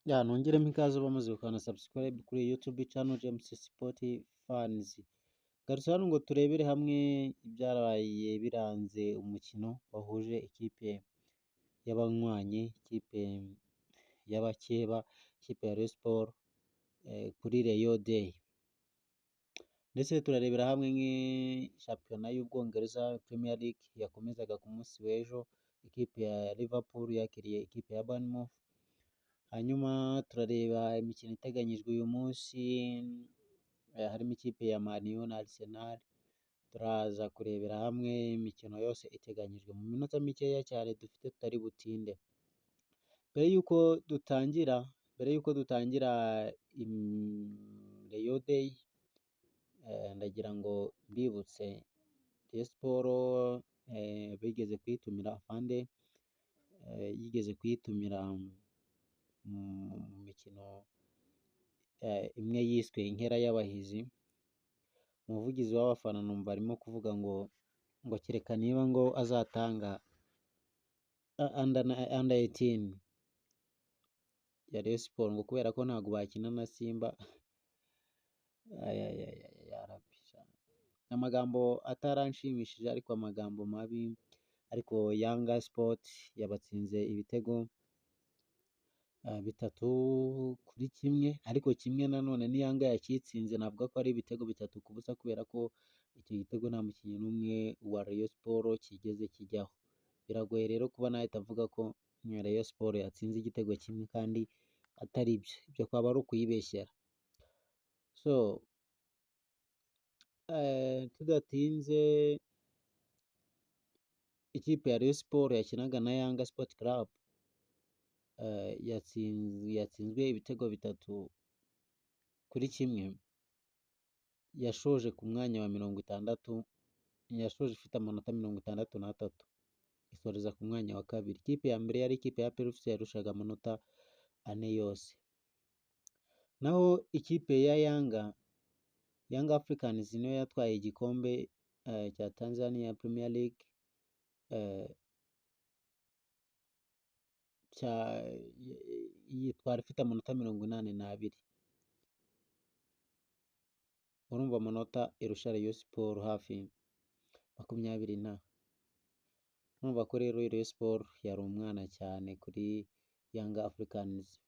Nongeremo ikaze bamaze gukanda subscribe kuri YouTube channel James Sport Fans. Garutse hano ngo turebere hamwe ibyaraye biranze umukino wahuje ikipe y'abanywanyi, ikipe y'abakeba, ikipe ya Rayon Sport kuri Rayon Day. Ndetse turarebera hamwe shampiyona y'Ubwongereza Premier League yakomezaga ku munsi w'ejo, ikipe ya Liverpool yakiriye ikipe ya Bournemouth. Hanyuma turareba imikino iteganyijwe uyu munsi, harimo ikipe ya Man U na Arsenal. Turaza kurebera hamwe imikino yose iteganyijwe mu minota mikeya cyane dufite tutari butinde. Mbere y'uko dutangira Rayon Day, ndagira ngo mbibutse Rayon Sport bigeze kuyitumira afande, yigeze kuyitumira mu mikino imwe yiswe inkera y'abahizi. Umuvugizi w'abafana numva arimo kuvuga ngo kereka niba ngo azatanga under 18 ya Rayon Sport ngo kubera ko ntabwo bakina na Simba. Amagambo ataranshimishije ariko amagambo mabi, ariko Yanga Sport yabatsinze ibitego 3-1, ariko kimwe nanone ni Yanga yakitsinze, navuga ko ari ibitego 3-0 kubera ko icyo gitego nta mukinnyi n'umwe wa Rayon Sport kigeze kijyaho. Biragoye rero kuba nahita avuga ko Rayon Sport yatsinze igitego kimwe kandi atari byo, ibyo kwaba ari ukuyibeshyera. So tudatinze, ikipe ya Rayon Sport yakinaga na Yanga Sport Club yatsinzwe ibitego 3-1. Yashoje ku mwanya wa 60, yashoje ifite amanota 63, isoreza ku mwanya wa kabiri. Ikipe ya mbere yari ikipe ya PFC yarushaga amanota 4 yose. Naho ikipe ya Young Africans niyo yatwaye igikombe cya Tanzania Premier League, yitwara ifite amanota 82. Urumva amanota irusha Rayon Sport hafi 20. Urumva ko rero Rayon Sport yari umwana cyane kuri Young Africans.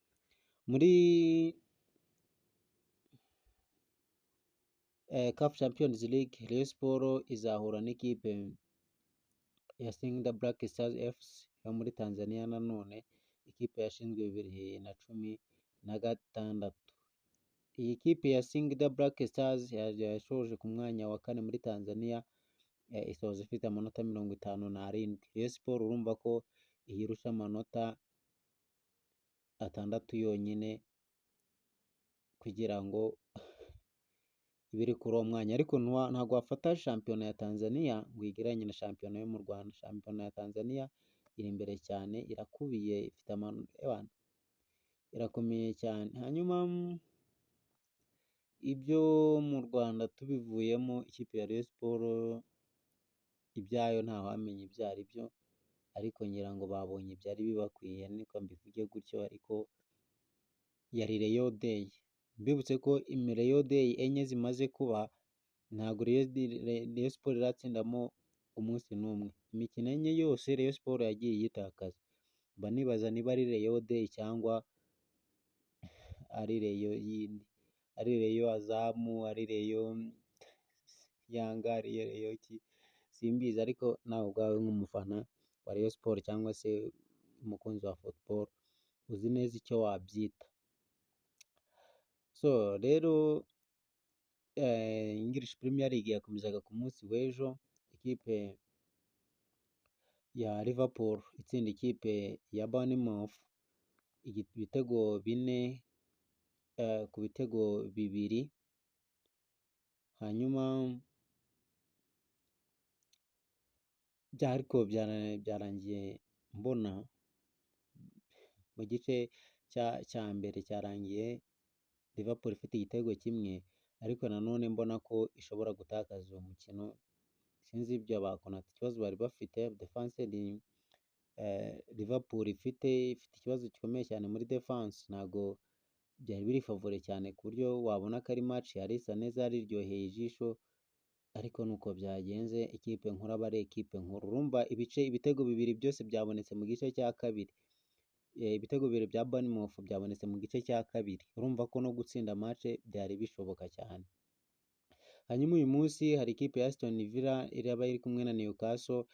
Muri CAF Champions League, Rayon Sport izahura n'ikipe ya Singida Black Stars FC yo muri Tanzania. Nanone ikipe yashinzwe 2016. Iyi kipe ya Singida Black Stars yashoje ku mwanya wa 4 muri Tanzania, isoza ifite amanota 57. Rayon Sport urumva ko iyirusha amanota 6 yonyine kugira ngo ibiri kuri uwo mwanya, ariko ntabwo wafata shampiyona ya Tanzania ngo uyigereranye na shampiyona yo mu Rwanda. Shampiyona ya Tanzania iri imbere cyane, irakubiye, ifite irakomeye cyane. Hanyuma ibyo mu Rwanda tubivuyemo, ikipe ya Rayon Sport ibyayo ntawamenya ibyo ari byo, ariko ngira ngo babonye ibyari bibakwiye, niko mbivuge gutyo. Ariko yari Rayon Day. Mbibutse ko Rayon Day enye zimaze kuba, ntabwo Rayon Sport iratsindamo umunsi n'umwe. Imikino enye yose Rayon Sport yagiye yitakaza. Mba nibaza niba ari Rayon Day cyangwa ari Rayon yindi, ari Rayon Azamu, ari Rayon Yanga, ari Rayon ki, simbizi. Ariko nawe ubwawe nk'umufana wa Rayon Sport cyangwa se umukunzi wa football uzi neza icyo wabyita. So rero English Premier League yakomezaga ku munsi w'ejo, ikipe ya Liverpool itsinda ikipe ya Bournemouth ibitego 4 ku bitego 2. Hanyuma ariko byarangiye mbona mu gice cya mbere cyarangiye Liverpool ifite igitego 1, ariko nanone mbona ko ishobora gutakaza uwo mukino. Sinzi ibyo bakona, ikibazo bari bafite defense Liverpool ifite ikibazo gikomeye cyane muri defense, ntago byari biri favore cyane ku buryo wabona ko ari match yari isa neza yari iryoheye ijisho, ariko nuko byagenze. Ikipe nkuru aba ari ikipe nkuru. Urumva ibitego bibiri byose byabonetse mu gice cya kabiri. Ibitego bibiri bya Bournemouth byabonetse mu gice cya kabiri. Urumva ko no gutsinda match byari bishoboka cyane. Hanyuma uyu munsi hari ikipe ya Aston Villa iraba iri kumwe na Newcastle,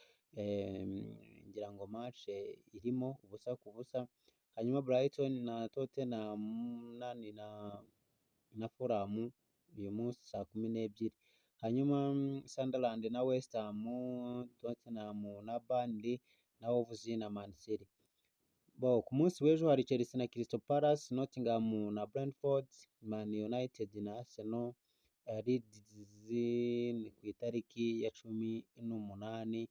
ngira ngo match irimo ubusa ku busa. Hanyuma Brighton na Tottenham na Fulham uyu munsi saa 12:00. Hanyuma Sunderland na West Ham, Tottenham na Burnley na Wolves na Man City. Ku munsi w'ejo hari Chelsea na Crystal Palace, Nottingham na Brentford, Man United na Arsenal. Leeds ni ku itariki ya 18,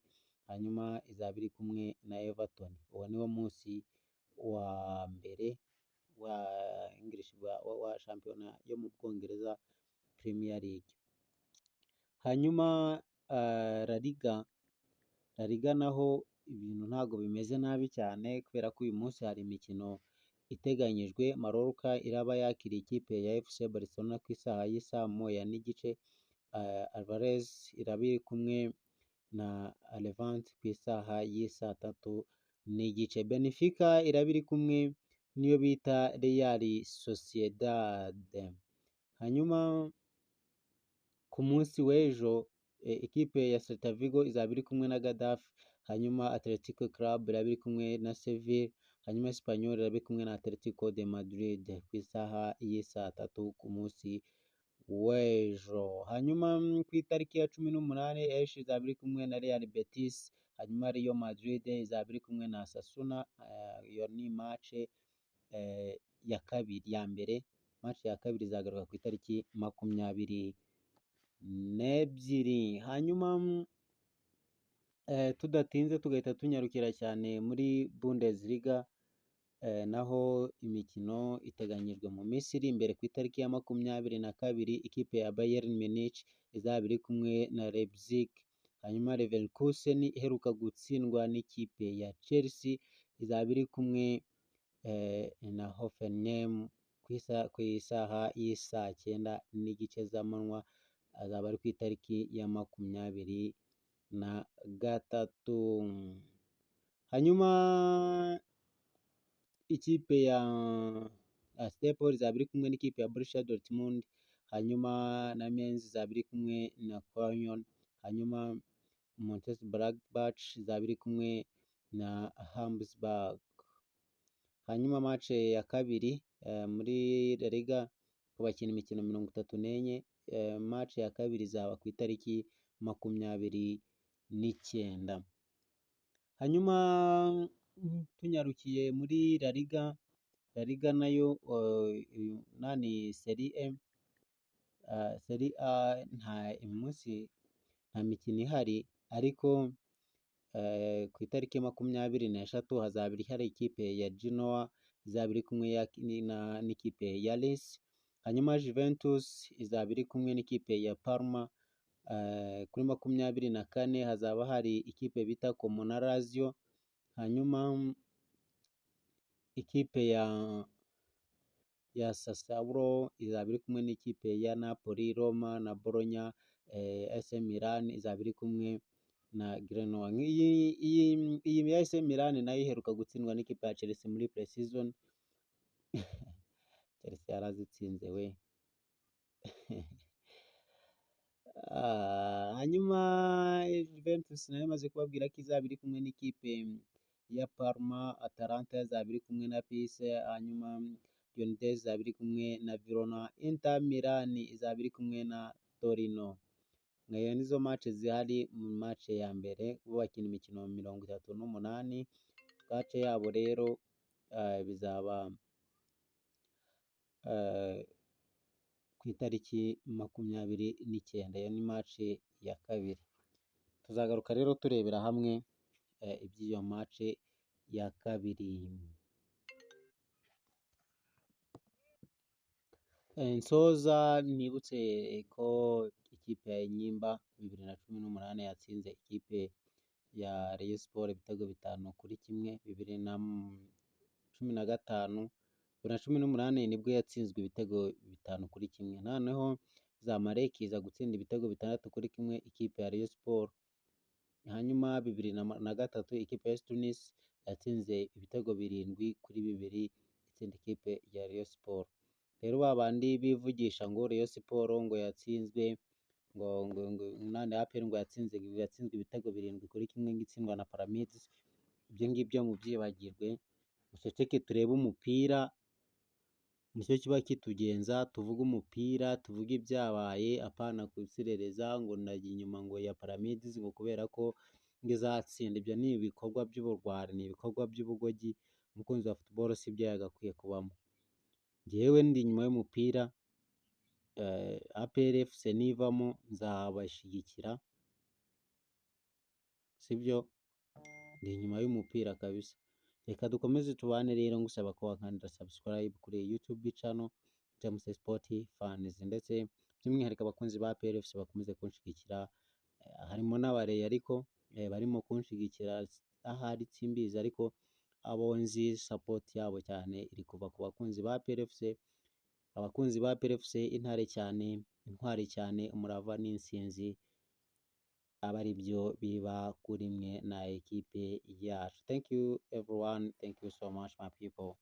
hanyuma izaba iri kumwe na Everton. Uwo niwo munsi wa mbere wa English wa shampiyona yo mu Bwongereza, Premier League. Hanyuma La Liga naho ibintu ntabwo bimeze nabi cyane, kubera ko uyu munsi hari imikino iteganyijwe. Mallorca iraba yakiriye ikipe ya FC Barcelona ku isaha y'isaa 1:15. Alvarez iraba iri kumwe na Levante ku isaha y'isaa 3:30. Benfica iraba iri kumwe niyo bita Real Sociedad. Hanyuma ku munsi w'ejo ikipe ya Celta Vigo izaba iri kumwe na Getafe. Hanyuma Atletico Club iraba iri kumwe na Sevilla. Hanyuma Espanyol iraba iri kumwe na Atletico de Madrid ku isaha y'isaa 3 ku munsi w'ejo. Hanyuma ku itariki ya 18 Elche izaba iri kumwe na Real Betis. Hanyuma Real Madrid izaba iri kumwe na Osasuna. Iyo ni match ya kabiri. Ya mbere, match ya kabiri izagaruka ku itariki 22. Hanyuma tudatinze tugahita tunyarukira cyane muri Bundesliga, naho imikino iteganyijwe mu minsi iri imbere. Ku itariki ya 22 ikipe ya Bayern Munich izaba iri kumwe na Leipzig. Hanyuma Leverkusen iheruka gutsindwa n'ikipe ya Chelsea izaba iri kumwe na Hoffenheim ku isaha y'isaa 9:30 z'amanywa, azaba ari ku itariki ya 23. Hanyuma ikipe ya Stepor izaba iri kumwe n'ikipe ya Borussia Dortmund. Hanyuma na Mainz izaba iri kumwe na Cologne. Hanyuma Mönchengladbach izaba iri kumwe na Hamburg. Hanyuma match ya kabiri muri La Liga ku bakina imikino 34, match ya kabiri izaba ku itariki 29. Hanyuma tunyarukiye muri La Liga nayo Serie A nta munsi nta mikino ihari, ariko ku itariki 26 hazaba hari ikipe ya Genoa izaba iri kumwe n'ikipe ya Lecce. Hanyuma Juventus izaba iri kumwe n'ikipe ya Parma. Kuri 24 hazaba hari ikipe bita Como na Lazio. Hanyuma ikipe ya Sassuolo izaba iri kumwe n'ikipe ya Napoli. Roma na Bologna, AC Milan izaba iri kumwe na Genoa. Iyi ya AC Milan nayo iheruka gutsindwa n'ikipe ya Chelsea muri pre-season. Chelsea yarazitsinze we. Hanyuma Juventus nayo imaze kubabwira ko izaba iri kumwe n'ikipe ya Parma. Atalanta izaba iri kumwe na Pise. Hanyuma Udinese izaba iri kumwe na Verona. Inter Milan izaba iri kumwe na Torino. Ngayo nizo match zihari mu match ya mbere, bo bakina imikino 38. Match yabo rero bizaba ku itariki 29. Iyo ni match ya kabiri. Tuzagaruka rero turebera hamwe iby'iyo match ya kabiri. Nsoza nibutse ko ikipe ya Enyimba 2018 yatsinze ikipe ya Rayon Sport ibitego 5-1, 2015, 2018 nibwo yatsinzwe ibitego 5-1, noneho Zamalek iza gutsinda ibitego 6-1 ikipe ya Rayon Sport, hanyuma 2003 ikipe ya AS Tunis yatsinze ibitego 7-2 itsinda ikipe ya Rayon Sport. Rero babandi bivugisha ngo Rayon Sport ngo yatsinzwe ngo nane APR ngo yatsinzwe ibitego 7-1 ngitsindwa na Pyramids, ibyo ngibyo mubyibagirwe, muceceke turebe umupira, nicyo kiba kitugenza, tuvuge umupira, tuvuge ibyabaye, apana kusirereza ngo najya inyuma ngo ya Pyramids ngo kubera ko ngo izatsinda. Ibyo ni ibikorwa by'uburwari, ni ibikorwa by'ubugogi, umukunzi wa football si byo yagakwiye kubamo. Njyewe ndi inyuma y'umupira, APR FC nivamo nzabashyigikira, sibyo, ndi inyuma y'umupira kabisa. Reka dukomeze tubane rero, ngusaba ko wakanda subscribe kuri YouTube channel James Sport Fans, ndetse by'umwihariko abakunzi ba APR FC bakomeze kunshigikira, harimo n'abareyi ariko barimo kunshigikira, ahari simbizi, ariko abo nzi support yabo cyane iri kuva ku bakunzi ba APR FC. Abakunzi ba APR FC intare cyane, intwari cyane, umurava n'insinzi, aba ari byo biba kuri mwe na ekipe yacu. Thank you everyone, thank you so much my people.